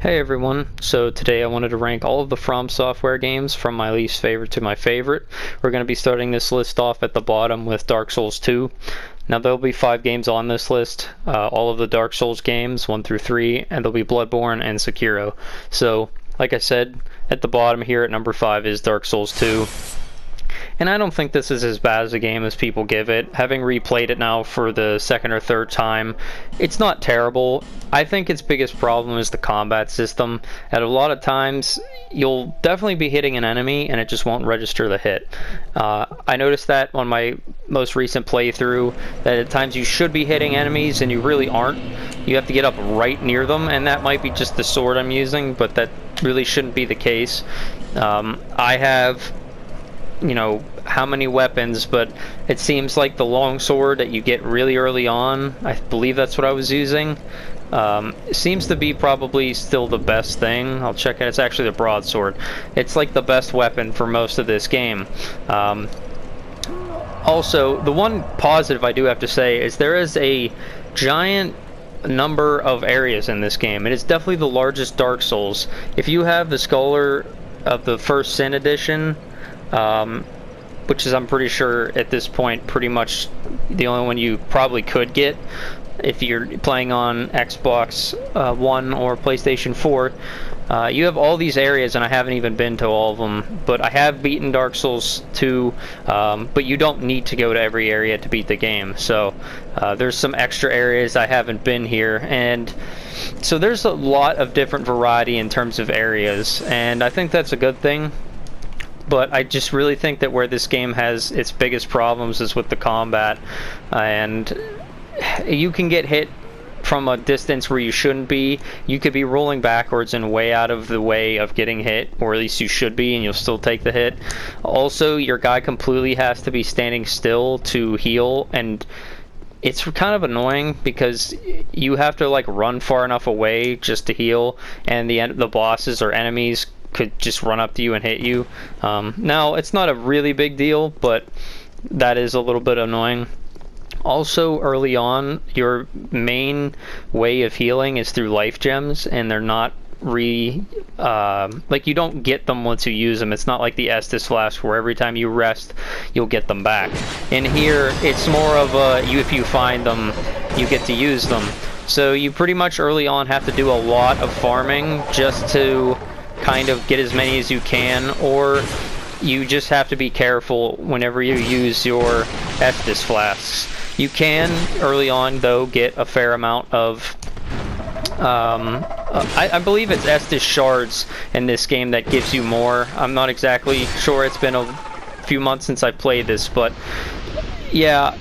Hey everyone, so today I wanted to rank all of the FromSoftware games from my least favorite to my favorite. We're going to be starting this list off at the bottom with Dark Souls 2. Now there'll be 5 games on this list, all of the Dark Souls games, 1 through 3, and there'll be Bloodborne and SEKIRO. So, like I said, at the bottom here at number 5 is Dark Souls 2. And I don't think this is as bad as a game as people give it. Having replayed it now for the second or third time, it's not terrible. I think its biggest problem is the combat system. At a lot of times, you'll definitely be hitting an enemy and it just won't register the hit. I noticed that on my most recent playthrough, that at times you should be hitting enemies and you really aren't. You have to get up right near them, and that might be just the sword I'm using, but that really shouldn't be the case. I have, you know, how many weapons, but it seems like the long sword that you get really early on, I believe that's what I was using, seems to be probably still the best thing. I'll check it. It's actually the broadsword. It's like the best weapon for most of this game. Also, the one positive I do have to say is there is a giant number of areas in this game. It is definitely the largest Dark Souls. If you have the Scholar of the First Sin edition, which is, I'm pretty sure at this point, pretty much the only one you probably could get if you're playing on Xbox One or PlayStation 4. You have all these areas, and I haven't even been to all of them, but I have beaten Dark Souls 2, but you don't need to go to every area to beat the game. So there's some extra areas I haven't been here, and so there's a lot of different variety in terms of areas, and I think that's a good thing. But I just really think that where this game has its biggest problems is with the combat, and you can get hit from a distance where you shouldn't be. You could be rolling backwards and way out of the way of getting hit, or at least you should be, and you'll still take the hit. Also, your guy completely has to be standing still to heal, and it's kind of annoying because you have to like run far enough away just to heal, and the bosses or enemies could just run up to you and hit you. Now, it's not a really big deal, but that is a little bit annoying. Also, early on, your main way of healing is through life gems, and they're not like, you don't get them once you use them. It's not like the Estus Flask where every time you rest, you'll get them back. In here, it's more of a, if you find them, you get to use them. So you pretty much early on have to do a lot of farming just to kind of get as many as you can, or you just have to be careful whenever you use your Estus Flasks. You can, early on, though, get a fair amount of, I believe it's Estus Shards in this game that gives you more. I'm not exactly sure. It's been a few months since I played this, but yeah,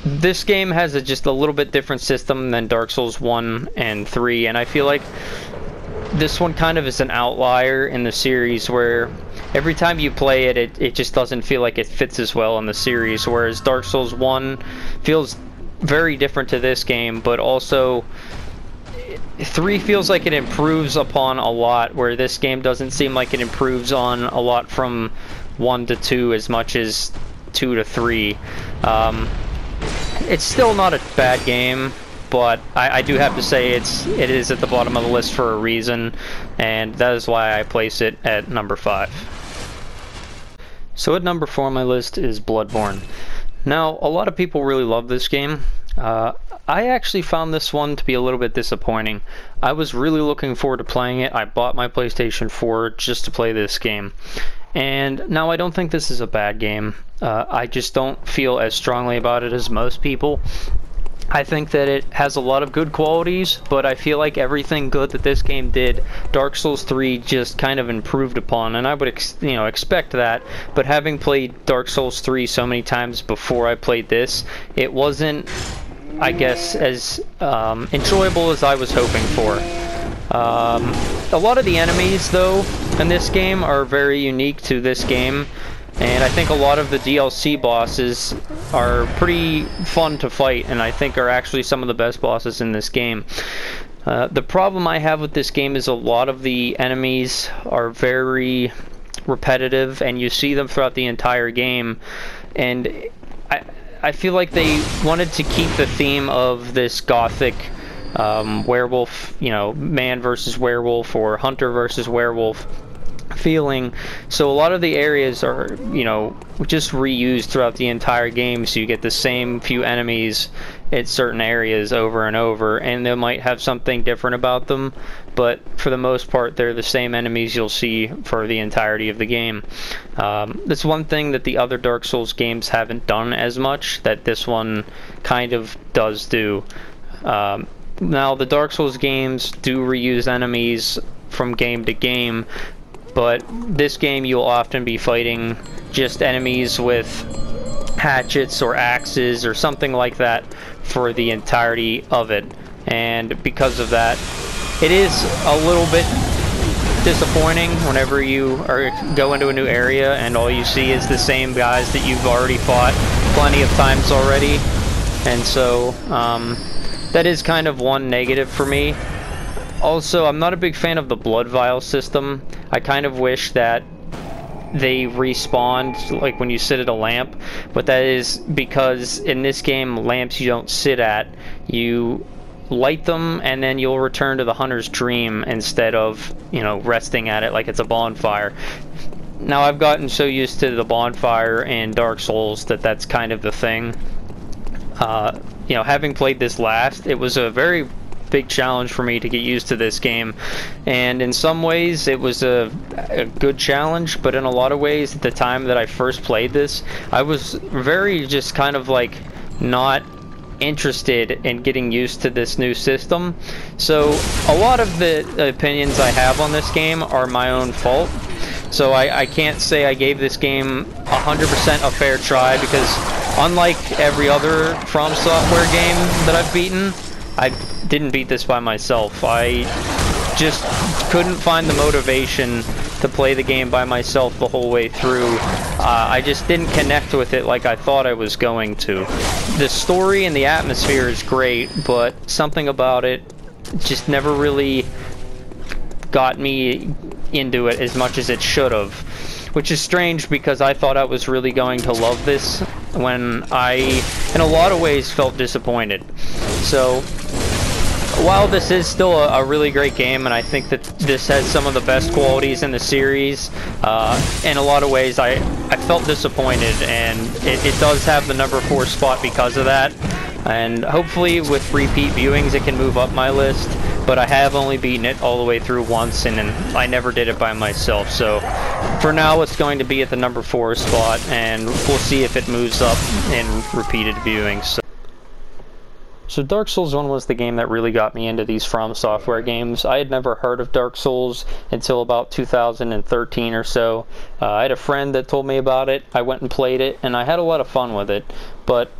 this game has just a little bit different system than Dark Souls 1 and 3, and I feel like this one kind of is an outlier in the series where every time you play it, it just doesn't feel like it fits as well in the series, whereas Dark Souls 1 feels very different to this game, but also 3 feels like it improves upon a lot, where this game doesn't seem like it improves on a lot from 1 to 2 as much as 2 to 3. It's still not a bad game, but I do have to say it is at the bottom of the list for a reason, and that is why I place it at number 5. So at number 4 on my list is Bloodborne. Now, a lot of people really love this game. I actually found this one to be a little bit disappointing. I was really looking forward to playing it. I bought my PlayStation 4 just to play this game. And now I don't think this is a bad game. I just don't feel as strongly about it as most people. I think that it has a lot of good qualities, but I feel like everything good that this game did, Dark Souls 3 just kind of improved upon, and I would expect that. But having played Dark Souls 3 so many times before I played this, it wasn't, I guess, as enjoyable as I was hoping for. A lot of the enemies, though, in this game are very unique to this game. And I think a lot of the DLC bosses are pretty fun to fight, and I think are actually some of the best bosses in this game. The problem I have with this game is a lot of the enemies are very repetitive, and you see them throughout the entire game. And I feel like they wanted to keep the theme of this gothic werewolf, you know, man versus werewolf or hunter versus werewolf feeling. So a lot of the areas are, you know, just reused throughout the entire game, so you get the same few enemies at certain areas over and over, and they might have something different about them, but for the most part they're the same enemies you'll see for the entirety of the game. That's one thing that the other Dark Souls games haven't done as much that this one kind of does do. Now the Dark Souls games do reuse enemies from game to game, but this game you'll often be fighting just enemies with hatchets or axes or something like that for the entirety of it. And because of that, it is a little bit disappointing whenever you go into a new area and all you see is the same guys that you've already fought plenty of times already. And so that is kind of one negative for me. Also, I'm not a big fan of the blood vial system. I kind of wish that they respawned like when you sit at a lamp, but that is because in this game lamps you don't sit at, you light them and then you'll return to the hunter's dream instead of, you know, resting at it like it's a bonfire. Now I've gotten so used to the bonfire in Dark Souls that that's kind of the thing. You know, having played this last, it was a very big challenge for me to get used to this game, and in some ways it was a good challenge, but in a lot of ways at the time that I first played this, I was very just kind of like not interested in getting used to this new system. So a lot of the opinions I have on this game are my own fault. So I can't say I gave this game 100% a fair try, because unlike every other FromSoftware game that I've beaten, I didn't beat this by myself. I just couldn't find the motivation to play the game by myself the whole way through. I just didn't connect with it like I thought I was going to. The story and the atmosphere is great, but something about it just never really got me into it as much as it should have. Which is strange, because I thought I was really going to love this when I, in a lot of ways, felt disappointed. So, while this is still a really great game, and I think that this has some of the best qualities in the series, in a lot of ways I felt disappointed, and it does have the number 4 spot because of that. And hopefully with repeat viewings it can move up my list, but I have only beaten it all the way through once, and I never did it by myself. So for now it's going to be at the number 4 spot, and we'll see if it moves up in repeated viewings. So Dark Souls 1 was the game that really got me into these FromSoftware games. I had never heard of Dark Souls until about 2013 or so. I had a friend that told me about it. I went and played it, and I had a lot of fun with it. But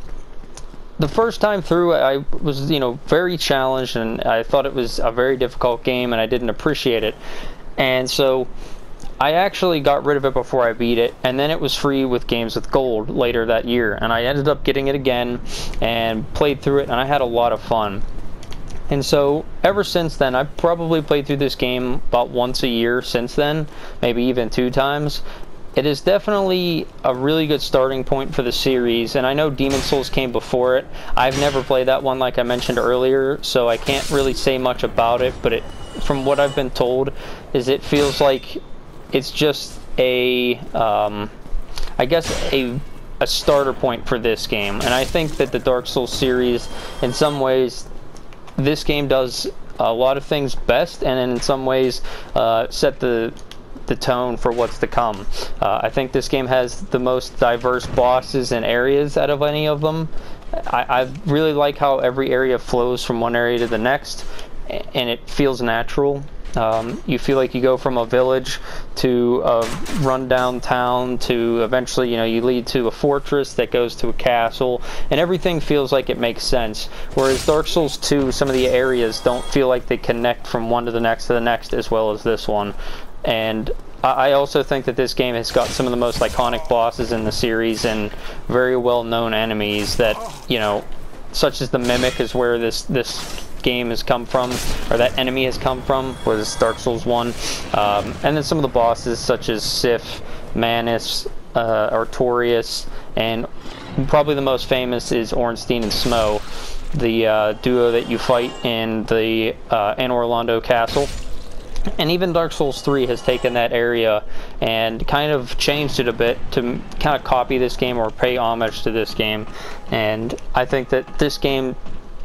the first time through, I was, you know, very challenged, and I thought it was a very difficult game, and I didn't appreciate it. And so I actually got rid of it before I beat it, and then it was free with Games with Gold later that year, and I ended up getting it again and played through it, and I had a lot of fun. And so ever since then, I've probably played through this game about once a year since then, maybe even 2 times. It is definitely a really good starting point for the series, and I know Demon Souls came before it. I've never played that one like I mentioned earlier, so I can't really say much about it, but from what I've been told, is it feels like it's just a, I guess a starter point for this game. And I think that the Dark Souls series, in some ways, this game does a lot of things best, and in some ways set the tone for what's to come. I think this game has the most diverse bosses and areas out of any of them. I really like how every area flows from one area to the next, and it feels natural. You feel like you go from a village to a rundown town to eventually, you know, you lead to a fortress that goes to a castle, and everything feels like it makes sense. Whereas Dark Souls 2, some of the areas don't feel like they connect from one to the next as well as this one. And I also think that this game has got some of the most iconic bosses in the series and very well-known enemies that, you know, such as the Mimic is where this game has come from, or that enemy has come from, was Dark Souls 1. And then some of the bosses such as Sif, Manus, Artorias, and probably the most famous is Ornstein and Smo. the duo that you fight in the Anne Orlando Castle. And even Dark Souls 3 has taken that area and kind of changed it a bit to kind of copy this game or pay homage to this game. And I think that this game,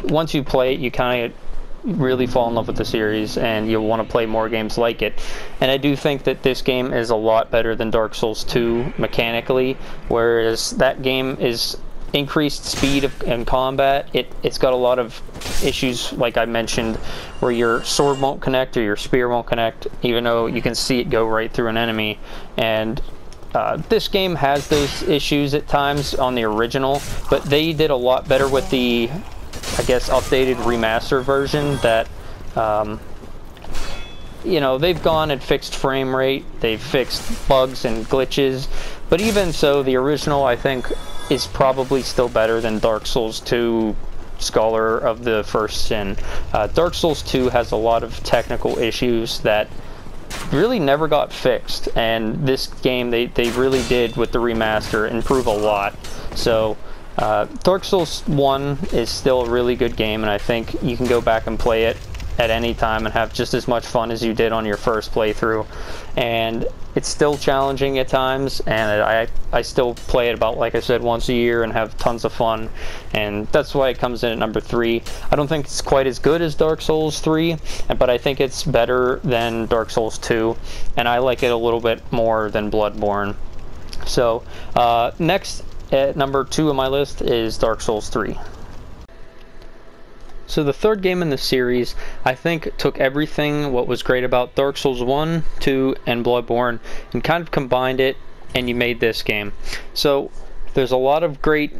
once you play it, you kind of really fall in love with the series and you'll want to play more games like it. And I do think that this game is a lot better than Dark Souls 2 mechanically, whereas that game is increased speed and combat. It's got a lot of issues, like I mentioned, where your sword won't connect or your spear won't connect, even though you can see it go right through an enemy. And this game has those issues at times on the original, but they did a lot better with the, I guess, updated remaster version that, you know, they've gone and fixed frame rate, they've fixed bugs and glitches, but even so, the original, I think, is probably still better than Dark Souls 2 Scholar of the First Sin. Dark Souls 2 has a lot of technical issues that really never got fixed, and this game they really did with the remaster improve a lot. So Dark Souls 1 is still a really good game, and I think you can go back and play it at any time and have just as much fun as you did on your first playthrough. And it's still challenging at times, and I still play it about, like I said, once a year and have tons of fun, and that's why it comes in at number 3. I don't think it's quite as good as Dark Souls 3, but I think it's better than Dark Souls 2, and I like it a little bit more than Bloodborne. So next at number 2 on my list is Dark Souls 3. So the third game in the series, I think, took everything what was great about Dark Souls 1, 2, and Bloodborne and kind of combined it, and you made this game. So there's a lot of great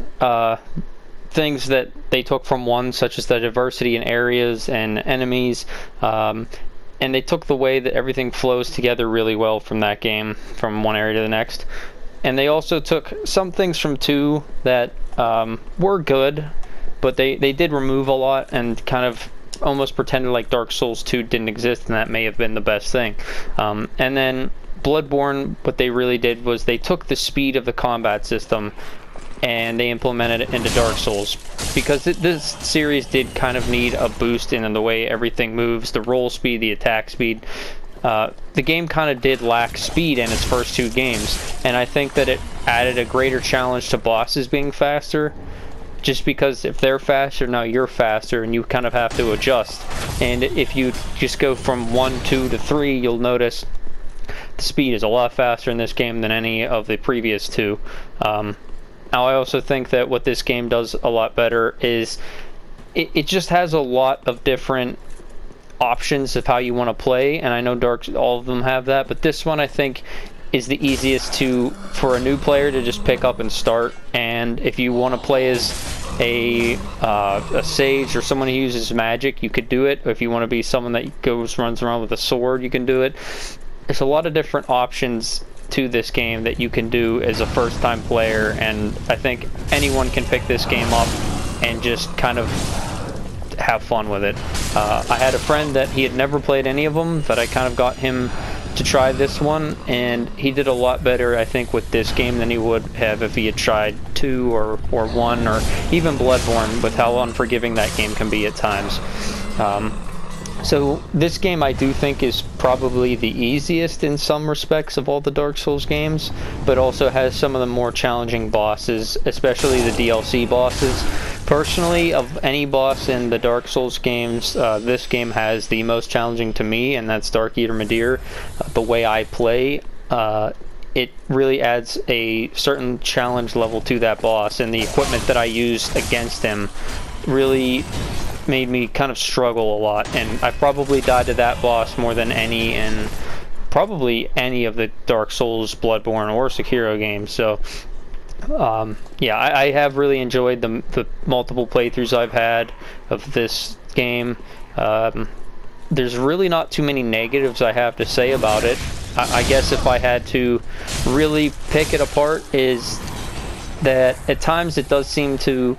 things that they took from 1, such as the diversity in areas and enemies, and they took the way that everything flows together really well from that game, from one area to the next. And they also took some things from 2 that were good, but they did remove a lot and kind of almost pretended like Dark Souls 2 didn't exist, and that may have been the best thing. And then Bloodborne, what they really did was they took the speed of the combat system and they implemented it into Dark Souls, because this series did kind of need a boost in the way everything moves, the roll speed, the attack speed. The game kind of did lack speed in its first 2 games, and I think that it added a greater challenge to bosses being faster, just because if they're faster, now you're faster, and you kind of have to adjust. And if you just go from 1, 2 to 3, you'll notice the speed is a lot faster in this game than any of the previous 2. Now I also think that what this game does a lot better is it just has a lot of different options of how you want to play, and I know all of them have that, but this one I think is the easiest for a new player to just pick up and start. And if you want to play as a sage or someone who uses magic, you could do it. If you want to be someone that runs around with a sword, you can do it. There's a lot of different options to this game that you can do as a first-time player, and I think anyone can pick this game up and just kind of have fun with it. I had a friend that he had never played any of them, that I kind of got him to try this one, and he did a lot better, I think, with this game than he would have if he had tried 2 or 1 or even Bloodborne, with how unforgiving that game can be at times. So this game I do think is probably the easiest in some respects of all the Dark Souls games, but also has some of the more challenging bosses, especially the DLC bosses. Personally, of any boss in the Dark Souls games, this game has the most challenging to me, and that's Dark Eater Midir. The way I play, it really adds a certain challenge level to that boss, and the equipment that I use against him really made me kind of struggle a lot, and I probably died to that boss more than any in probably any of the Dark Souls, Bloodborne, or Sekiro games. So yeah, I have really enjoyed the multiple playthroughs I've had of this game. There's really not too many negatives I have to say about it. I guess if I had to really pick it apart, is that at times it does seem to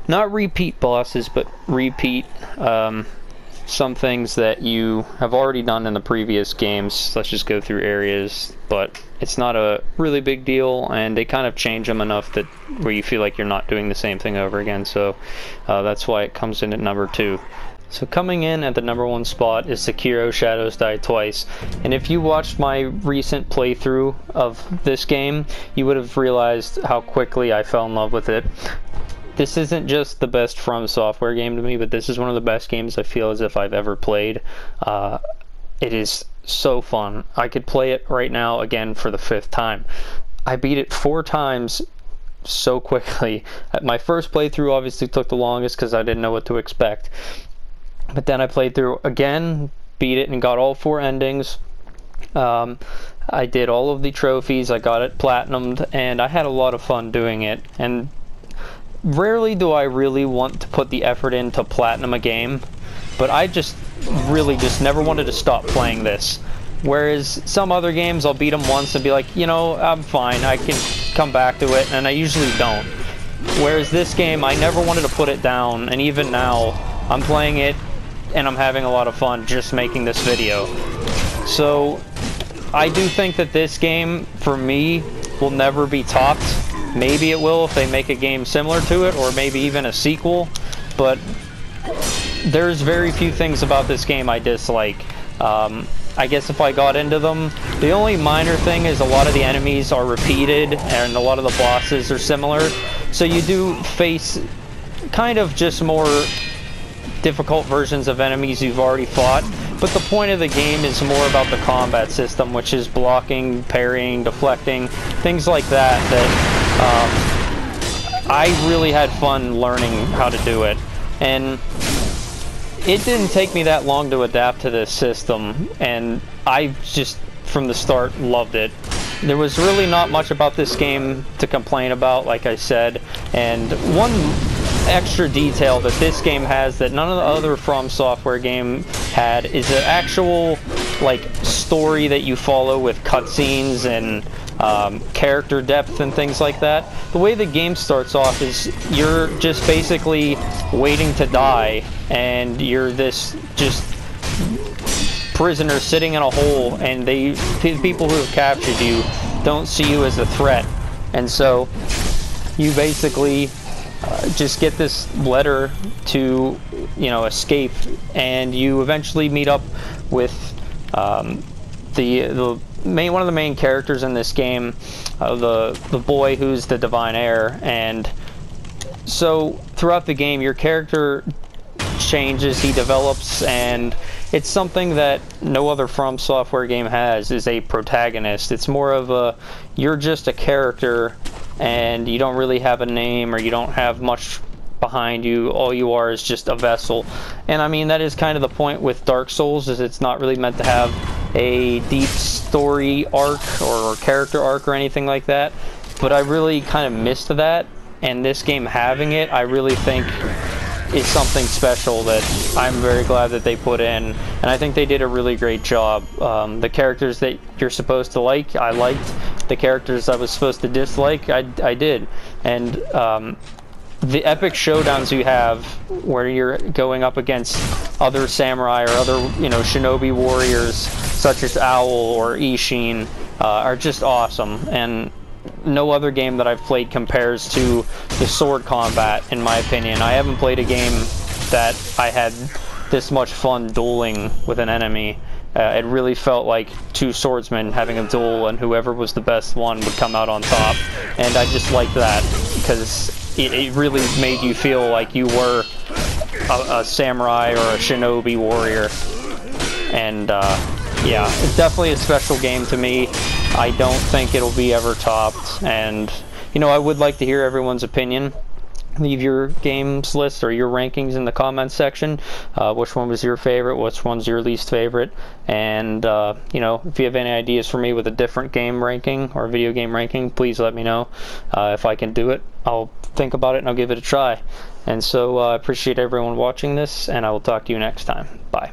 not repeat bosses, but repeat some things that you have already done in the previous games. Let's just go through areas, but it's not a really big deal, and they kind of change them enough that where you feel like you're not doing the same thing over again. So that's why it comes in at number 2. So coming in at the number 1 spot is Sekiro: Shadows Die Twice. And if you watched my recent playthrough of this game, you would have realized how quickly I fell in love with it. This isn't just the best FromSoftware game to me, but this is one of the best games I feel as if I've ever played. It is so fun. I could play it right now again for the 5th time. I beat it 4 times so quickly. My first playthrough obviously took the longest because I didn't know what to expect. But then I played through again, beat it, and got all 4 endings. I did all of the trophies, I got it platinumed, and I had a lot of fun doing it. And rarely do I really want to put the effort in to platinum a game, but I just really just never wanted to stop playing this. Whereas some other games, I'll beat them once and be like, you know, I'm fine, I can come back to it, and I usually don't. Whereas this game, I never wanted to put it down, and even now, I'm playing it, and I'm having a lot of fun just making this video. So I do think that this game, for me, will never be topped. Maybe it will if they make a game similar to it, or maybe even a sequel, but there's very few things about this game I dislike. I guess if I got into them, the only minor thing is a lot of the enemies are repeated, and a lot of the bosses are similar, so you do face kind of just more difficult versions of enemies you've already fought, but the point of the game is more about the combat system, which is blocking, parrying, deflecting, things like that, I really had fun learning how to do it. And it didn't take me that long to adapt to this system, and I just, from the start, loved it. There was really not much about this game to complain about, like I said, and one extra detail that this game has that none of the other FromSoftware game had is an actual like story that you follow with cutscenes and character depth and things like that. The way the game starts off is you're just basically waiting to die, and you're this just prisoner sitting in a hole, and the people who have captured you don't see you as a threat, and so you basically just get this letter to, you know, escape, and you eventually meet up with one of the main characters in this game, the boy who's the divine heir. And so throughout the game your character changes, he develops, and it's something that no other FromSoftware game has, is a protagonist. It's more of a, you're just a character and you don't really have a name, or you don't have much behind you. All you are is just a vessel. And I mean, that is kind of the point with Dark Souls, is it's not really meant to have a deep story arc or character arc or anything like that, but I really kind of missed that, and this game having it, I really think is something special that I'm very glad that they put in, and I think they did a really great job. The characters that you're supposed to like, I liked. The characters I was supposed to dislike, I did. And the epic showdowns you have where you're going up against other samurai or other, you know, shinobi warriors such as Owl or Ishin are just awesome, and no other game that I've played compares to the sword combat, in my opinion. I haven't played a game that I had this much fun dueling with an enemy. It really felt like two swordsmen having a duel, and whoever was the best one would come out on top. And I just liked that, because it really made you feel like you were a samurai or a shinobi warrior. And yeah, it's definitely a special game to me. I don't think it'll be ever topped, and you know, I would like to hear everyone's opinion. Leave your games list or your rankings in the comments section. Which one was your favorite? Which one's your least favorite? And you know, if you have any ideas for me with a different game ranking or video game ranking, please let me know. If I can do it, I'll think about it and I'll give it a try. And so I appreciate everyone watching this, and I will talk to you next time. Bye.